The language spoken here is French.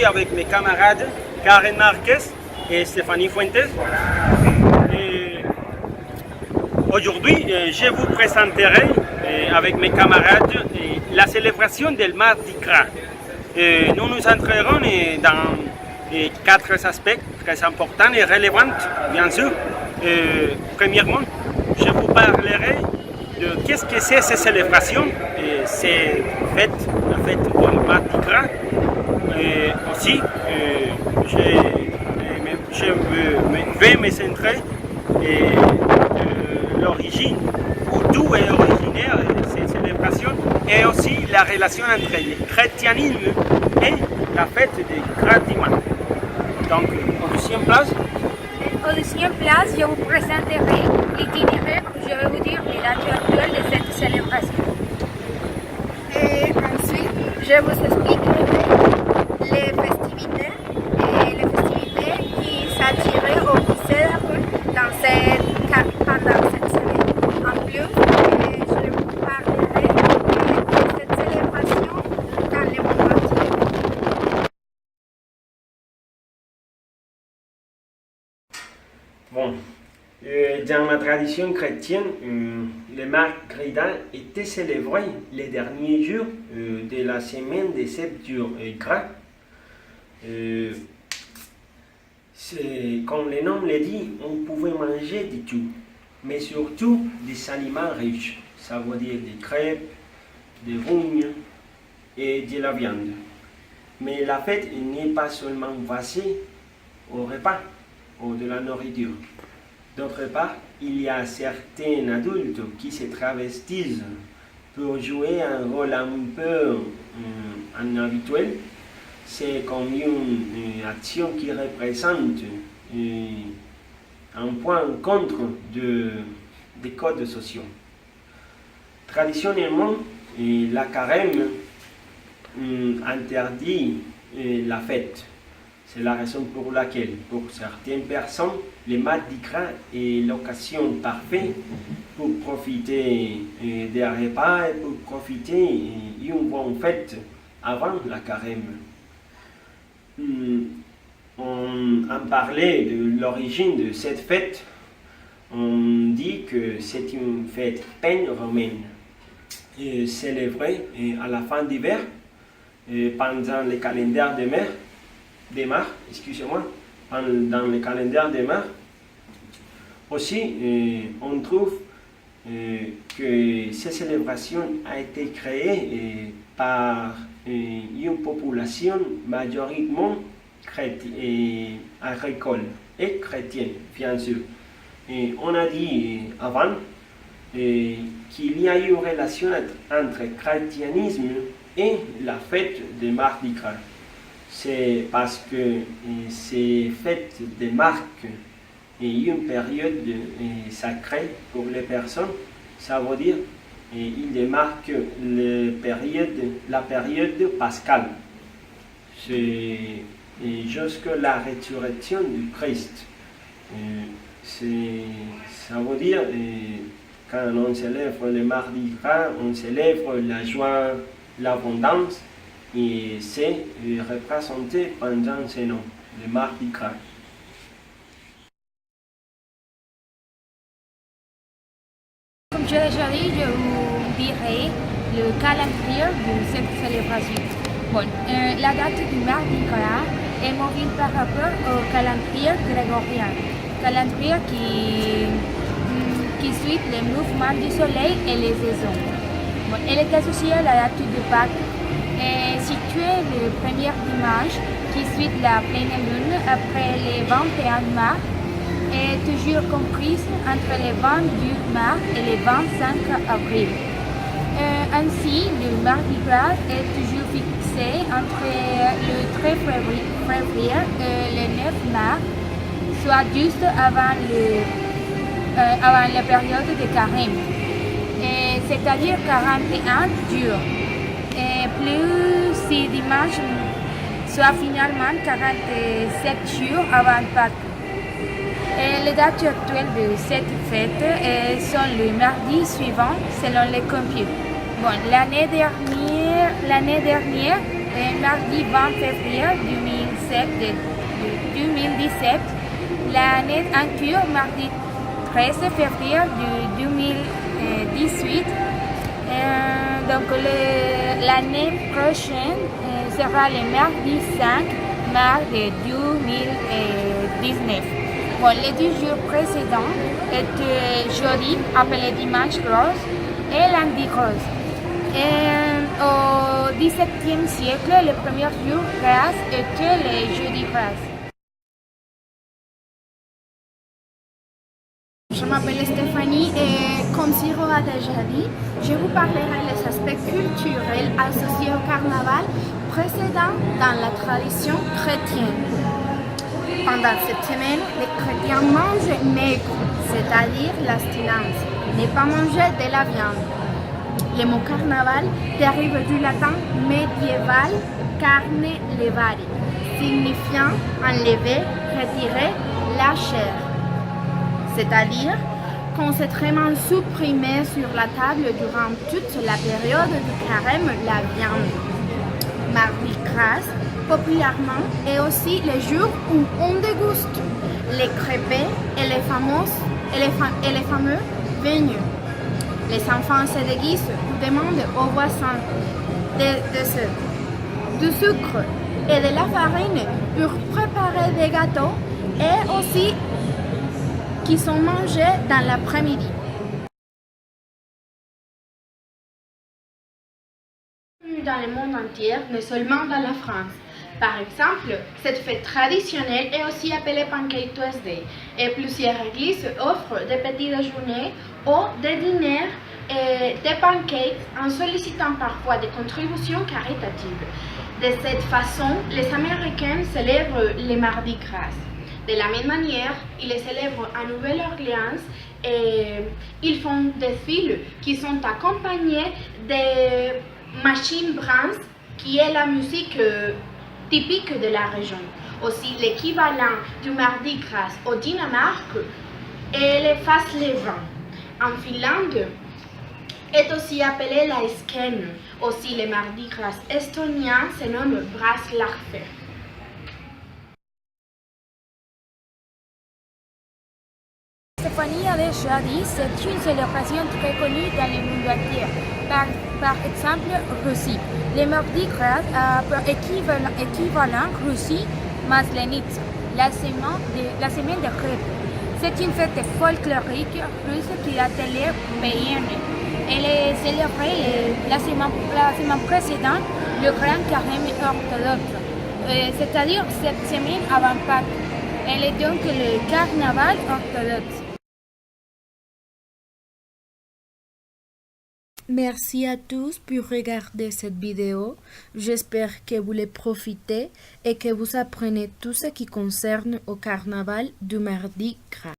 avec mes camarades Karen Marquez et Stéphanie Fuentes. Aujourd'hui, je vous présenterai avec mes camarades la célébration du Mardi Gras. Nous nous entrerons dans 4 aspects très importants et relevants, bien sûr. Premièrement, je vous parlerai de qu'est-ce que c'est ces célébrations, ces fêtes, la fête du Mardi Gras. Aussi, je vais me centrer l'origine, d'où est originaire ces célébrations, et aussi la relation entre le chrétianisme et la fête du Grand Dimanche. Donc, au deuxième place. Au deuxième place, je vous présenterai l'itinéraire, je vais vous dire les dates actuelles de cette célébration. Et ensuite, je vous expliquerai les festivités qui s'attiraient au célèbre pendant cette semaine. En plus, je vous parlerai de cette célébration dans le monde entier. Bon, dans la tradition chrétienne, le Mardi Gras était célébré les derniers jours de la semaine des 7 jours gras. Comme le nom le dit, on pouvait manger de tout, mais surtout des aliments riches, ça veut dire des crêpes, des rognes et de la viande. Mais la fête n'est pas seulement basée au repas ou de la nourriture. D'autre part, il y a certains adultes qui se travestissent pour jouer un rôle un peu inhabituel. C'est comme une action qui représente un point contre des codes sociaux. Traditionnellement, la carême interdit la fête. C'est la raison pour laquelle, pour certaines personnes, le Mardi Gras est l'occasion parfaite pour profiter des repas et pour profiter d'une bonne fête avant la carême. On parlait de l'origine de cette fête. On dit que c'est une fête pan-romaine, célébrée à la fin d'hiver, pendant le calendrier de mars, dans le calendrier de mars. Aussi, on trouve que cette célébration a été créée par une population majoritairement agricole et chrétienne, bien sûr. Et on a dit avant qu'il y a eu une relation entre le christianisme et la fête de Mardi Gras. C'est parce que ces fêtes marquent une période sacrée pour les personnes. Ça veut dire il démarque la période pascale. C'est jusqu'à la résurrection du Christ. Ça veut dire quand on célèbre le Mardi Gras, on célèbre la joie, l'abondance, et c'est représenté pendant ce nom, le Mardi Gras. Comme je l'ai déjà dit, je vous dirai le calendrier de cette célébration. Bon, la date du Mardi Gras est mobile par rapport au calendrier grégorien, calendrier qui suit le mouvement du soleil et les saisons. Bon, elle est associée à la date de Pâques, est située le premier dimanche qui suit la pleine lune après le 21 mars, est toujours comprise entre le 22 mars et le 25 avril. Ainsi, le Mardi Gras est toujours fixé entre le 13 février et le 9 mars, soit juste avant la période de carême, c'est-à-dire 41 jours. Et plus si dimanche, soit finalement 47 jours avant Pâques. Et les dates actuelles de cette fête sont le mardi suivant selon les computes. Bon, l'année dernière, mardi 20 février 2017. L'année en cours, mardi 13 février 2018. Donc l'année prochaine sera le mardi 5 mars 2019. Bon, les 2 jours précédents étaient jeudi, appelé dimanche rose, et lundi rose. Au XVIIe siècle, le premier jour grâce était le jeudi grâce. Je m'appelle Stéphanie et comme Ciro a déjà dit, je vous parlerai des aspects culturels associés au carnaval précédent dans la tradition chrétienne. Pendant cette semaine, les chrétiens mangent maigre, c'est-à-dire l'abstinence, ne pas manger de la viande. Le mot carnaval dérive du latin médiéval carne levare, signifiant enlever, retirer la chair. C'est-à-dire concentralement supprimé sur la table durant toute la période du carême la viande. Mardi gras, populairement, est aussi le jour où on déguste les crêpes et les fameux beignets. Les enfants se déguisent ou demandent aux voisins du sucre et de la farine pour préparer des gâteaux et aussi qui sont mangés dans l'après-midi. Dans le monde entier, mais seulement dans la France. Par exemple, cette fête traditionnelle est aussi appelée Pancake Tuesday et plusieurs églises offrent des petits déjeuners ou des dîners et des pancakes en sollicitant parfois des contributions caritatives. De cette façon, les Américains célèbrent les Mardi Gras. De la même manière, ils les célèbrent à Nouvelle-Orléans et ils font des files qui sont accompagnés de machines branches, qui est la musique typique de la région. Aussi, l'équivalent du Mardi Gras au Danemark est le Fastlevant. En Finlande, est aussi appelé la Sken. Aussi, le Mardi Gras estonien se nomme Braslarfe. Stéphanie a déjà dit, c'est une célébration très connue dans le monde entier. Par exemple, Russie. Le Mardi Gras a pour équivalent Russie Maslenitsa, la semaine de crêpes. C'est une fête folklorique russe qui a été païenne. Elle est célébrée la semaine précédente, le grand carême orthodoxe, c'est-à-dire cette semaine avant Pâques. Elle est donc le carnaval orthodoxe. Merci à tous pour regarder cette vidéo. J'espère que vous les profitez et que vous apprenez tout ce qui concerne au carnaval du Mardi Gras.